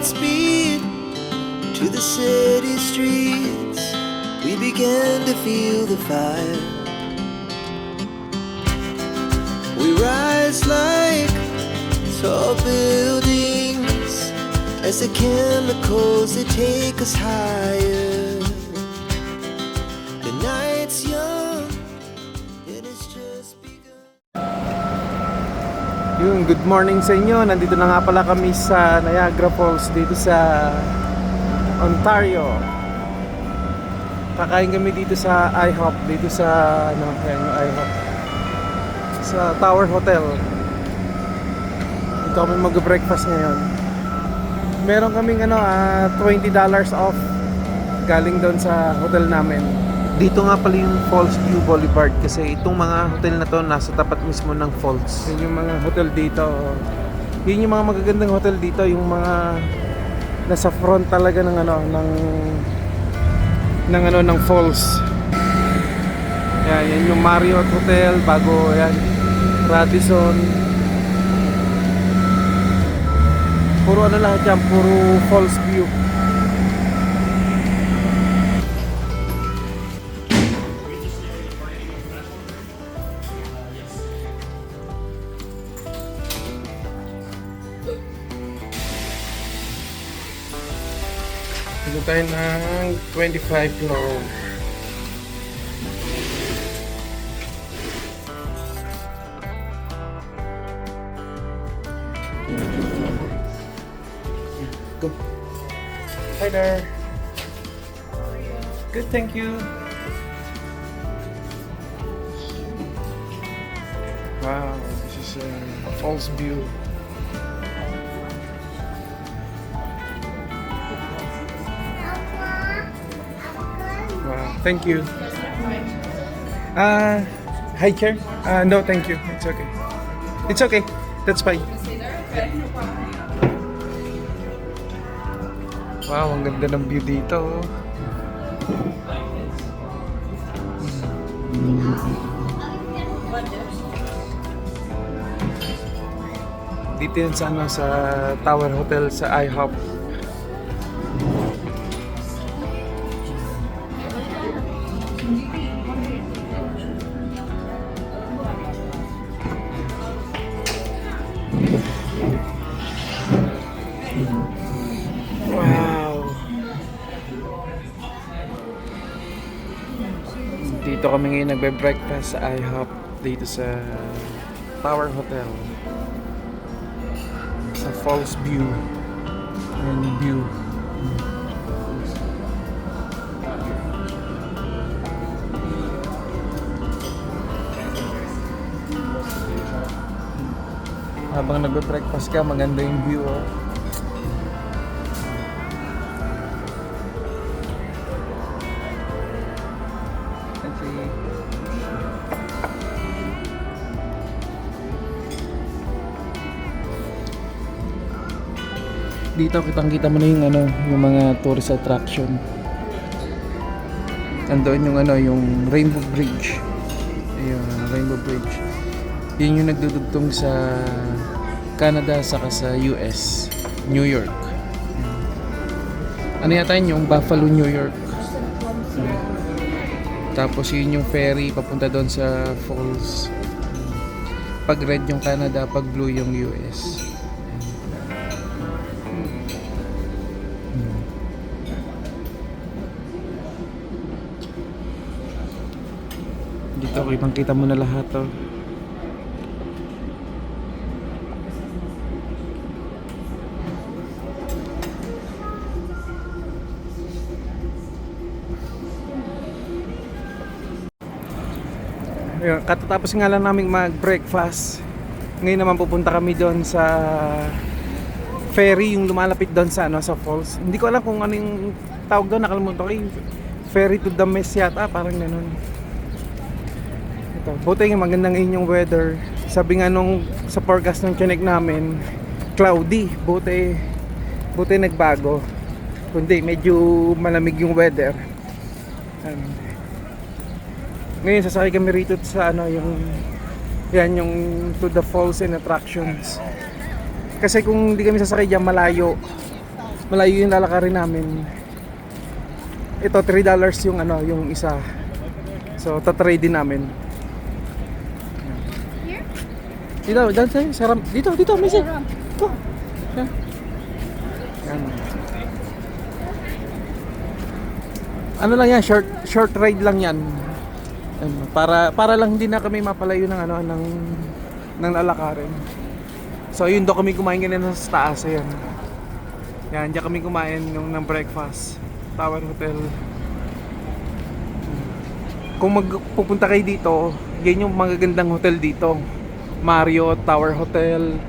Godspeed to the city streets. We began to feel the fire. We rise like tall buildings as the chemicals they take us higher. The night's young, it has just begun. Yung good morning sa inyo. Nandito na nga pala kami sa Niagara Falls dito sa Ontario. Kakain kami dito sa IHOP, dito sa yan yung IHOP. Sa Tower Hotel. Dito kami mag-breakfast ngayon. Meron kaming $20 off galing doon sa hotel namin. Dito nga pala yung Falls View Boulevard kasi itong mga hotel na to nasa tapat mismo ng falls. Yun yung mga hotel dito. Yun yung mga magagandang hotel dito, yung mga nasa front talaga ng ng falls. Yan yung Marriott Hotel, bago yan Radisson. Puro lahat yan, puro falls view. Dito tayo ng 25 floor. Go. Hi there. How are you? Good, thank you. Wow, this is a falls view. Wow, thank you. High chair? No, thank you. It's okay. It's okay. That's fine. Wow, ang ganda ng view dito. Dito yun sa Tower Hotel sa IHOP. Dito kami ngayon nagbe-breakfast sa IHOP dito sa Tower Hotel sa Falls View. Ayan yung view. Habang nagbe-breakfast ka, maganda yung view, oh. Dito kitang-kita mo na yung mga tourist attraction. Andoon yung Rainbow Bridge. Ayun, Rainbow Bridge. Yun yung nagdudugtong sa Canada saka sa US, New York. Ano yata yun? Yung Buffalo, New York. Tapos yun yung ferry papunta doon sa falls. Pag red yung Canada, pag blue yung US. Dito kitang-kita mo na lahat, oh. Ayun, katatapos nga lang namin mag-breakfast. Ngayon naman pupunta kami doon sa ferry, yung lumalapit doon sa sa falls. Hindi ko alam kung ano yung tawag doon, nakalimutan ko. Ferry to the Mess yata, parang ganoon. Ito, buti yung magandang inyong weather. Sabi nga nung sa forecast ng chinek namin, cloudy. Buti nagbago. Kundi medyo malamig yung weather. Ngayon sasakay kami rito sa yung to the falls and attractions. Kasi kung hindi kami sasakay diyan malayo. malayo yung lalakarin namin. Ito $3 yung ano, yung isa. So tatrade din namin. Dito, dito, Missy. Oh. Yan. Ano lang yan, short ride lang yan. Yan, para lang hindi na kami mapalayo ng ano ng lalakarin. So yun do kami kumain kanina sa taas, ayan. Yan, diyan kami kumain ng breakfast. Tower Hotel. Kung magpupunta kayo dito, yan yung magagandang hotel dito. Marriott, Tower Hotel,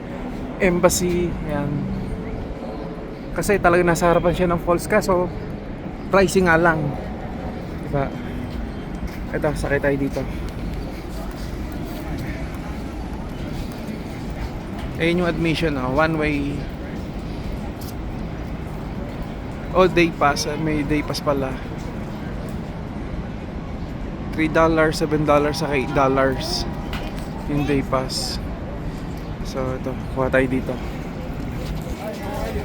Embassy, yan. Kasi talaga nasa harapan siya ng falls, kaso pricing nga lang. Diba? Ito, sakay tayo dito. Ayun yung admission, one way. Oh, day pass. May day pass pala. $3, $7, saka $8 yung day pass. So ito, kuha tayo dito.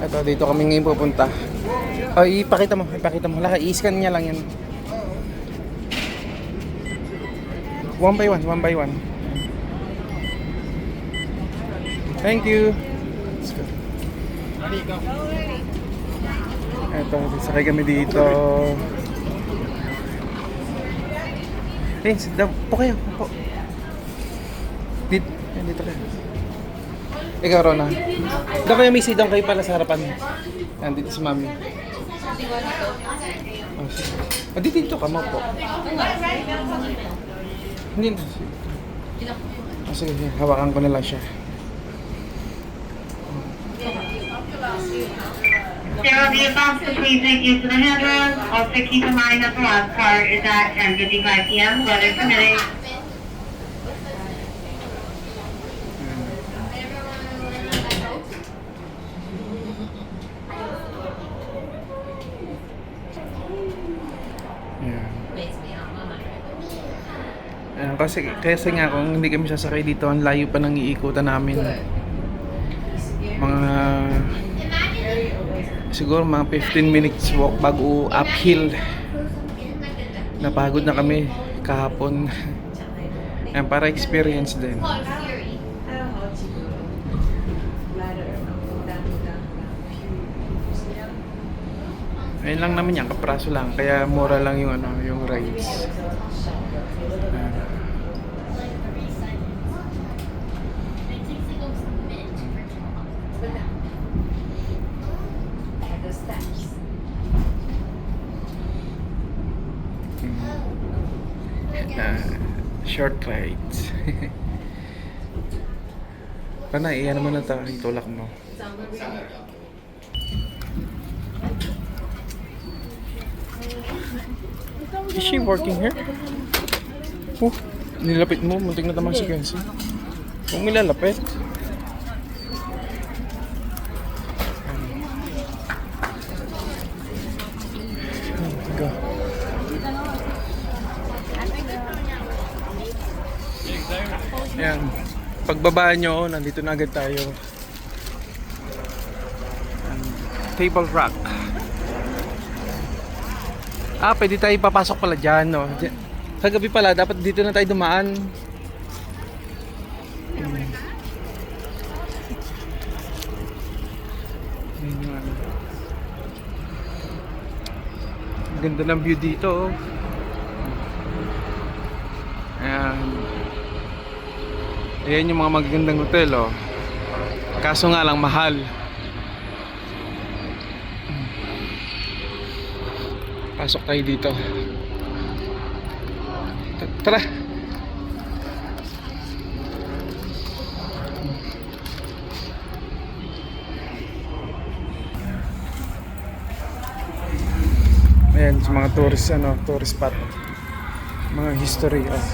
Ito, dito kami ngayon pupunta. Oh, ipakita mo. Laka, i-scan niya lang yan. One by one. Thank you. Let's go. Ito, sakay kami dito. Sit down. Po kayo. Po. Dito kayo. Ikaw, Rona. Doon kayo, Missy. Doon kayo pala sa harapan. Yan, dito si Mami. Oh, sige. Dito ka mo po. Hindi na. Sige, hawakan ko na lang siya. There will be a bus to please take you to the handrails. Also keep in mind that the last car is at 10:55 p.m. weather permitting. Kasi nga kung hindi kami sasakay dito, ang layo pa ng iikutan namin. Siguro mga 15 minutes walk bago uphill. Napagod na kami kahapon. Yan, para experience din. Ayun lang naman yan, kapraso lang. Kaya mura lang yung yung rides. Short rides. Panay, iyan naman na tayo. Itulak mo. Is she working here? Oh, nilapit mo. Muntik na tamang si Kenzie. Kung nilalapit. Go. Yan. Pagbaba nyo, nandito na agad tayo. Table Rock. Pwede tayo papasok pala dyan, no? Sa gabi pala, dapat dito na tayo dumaan. Ganda ng view dito. Ayan. Ayan yung mga magagandang hotel, oh. Kaso nga lang mahal. Pasok tayo dito. Tara. Ayan, sa mga tourist, tourist spot. Mga history, oh.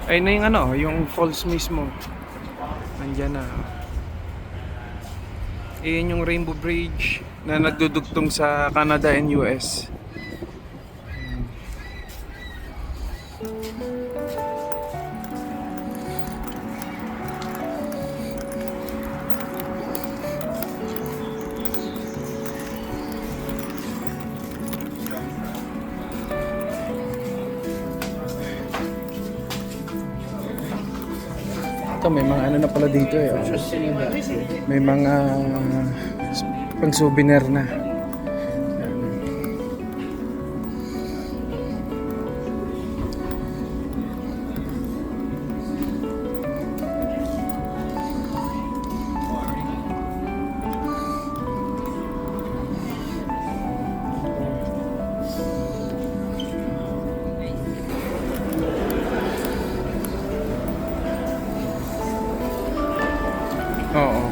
Ayun na yung yung falls mismo. Nandiyan na. Ayun yung Rainbow Bridge na nagdudugtong sa Canada and US. Ito, may mga ano na pala dito eh. Oh. May mga pang souvenir na. Ayan. Oo.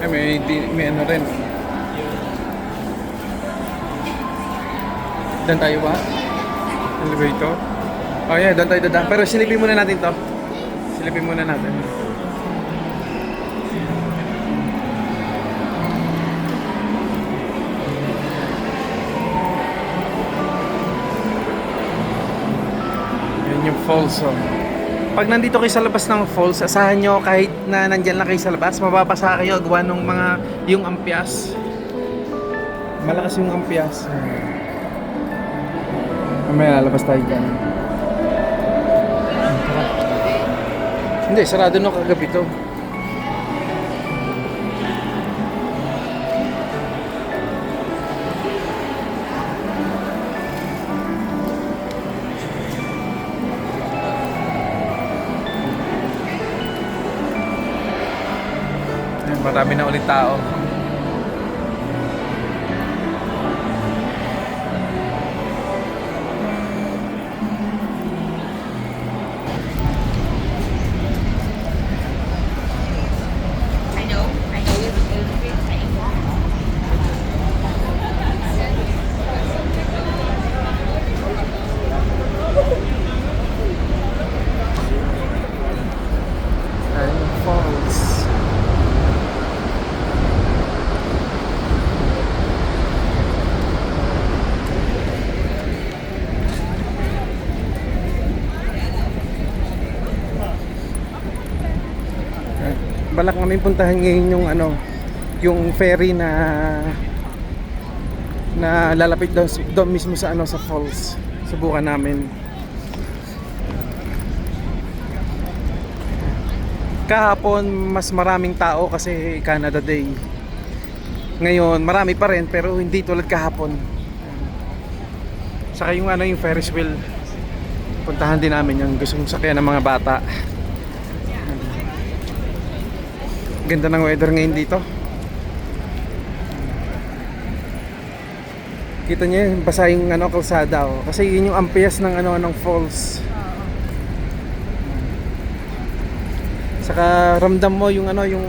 May ano rin. Dan tayo ba? Elevator? Oh yeah, dan tayo dadaan. Pero silipin muna natin to. Silipin muna natin. Yan yung falls oh. Pag nandito kayo sa labas ng falls, asahan nyo kahit na nandyan lang kayo sa labas, mapapasa kayo gawa ng mga yung ampias. Malakas yung ampias. Mamaya lalabas tayo dyan. Hindi, sarado no kagabi to. Marami na ulit tao. Balak namin puntahan ngayon yung ano, yung ferry na lalapit doon mismo sa ano, sa falls. Subukan namin. Kahapon mas maraming tao kasi Canada Day. Ngayon marami pa rin pero hindi tulad kahapon. Saka yung ano, yung Ferris wheel, puntahan din namin yung gustong sakyan ng mga bata. Ganda ng weather ngayon dito. Kita niyo yun, basa yung ano, kalsada oh. Kasi yun yung ampias ng ano, ng falls. Saka ramdam mo yung ano, yung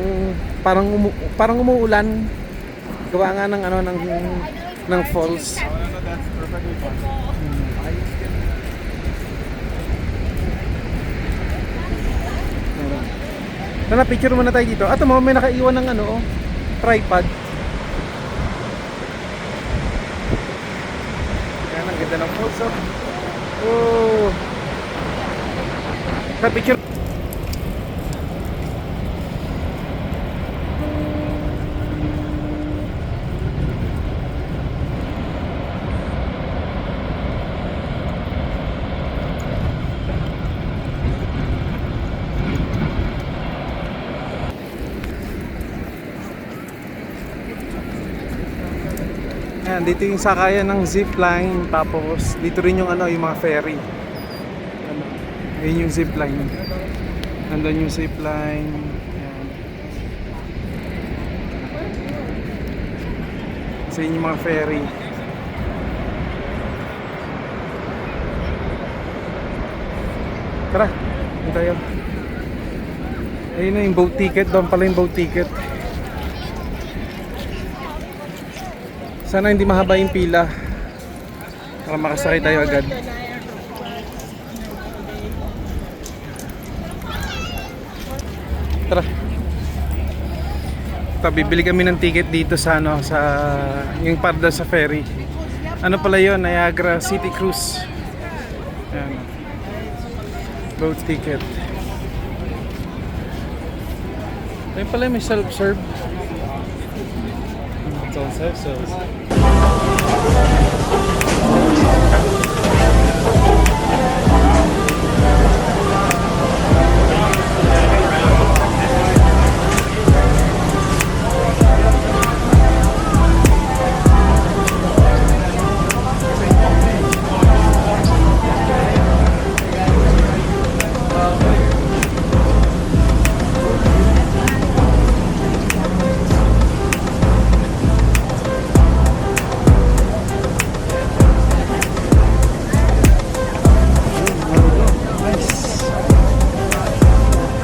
parang umuulan. Gawa nga ng ano, ng falls. Tara, picture muna tayo dito. Ato mo, may nakaiwan ng ano, tripod. Yan, ang ganda ng falls oh. Oh. Tara, picture. Ayan, dito yung sakayan ng zipline, tapos dito rin yung ano, yung mga ferry. Ano, ayun yung zipline. Nandun yung zipline. Ayan. So yun yung mga ferry. Tara, dito tayo. Ayun na yung boat ticket, doon pala yung boat ticket. Sana hindi mahaba yung pila para makasakay tayo agad. Tara. Bibili kami ng ticket dito sa ano, sa yung parda sa ferry. Ano pala 'yon? Niagara City Cruise. Ayan. Boat ticket. Ayun pala may self-serve. It's all self-service.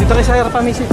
Dito kay Sir Pamisi.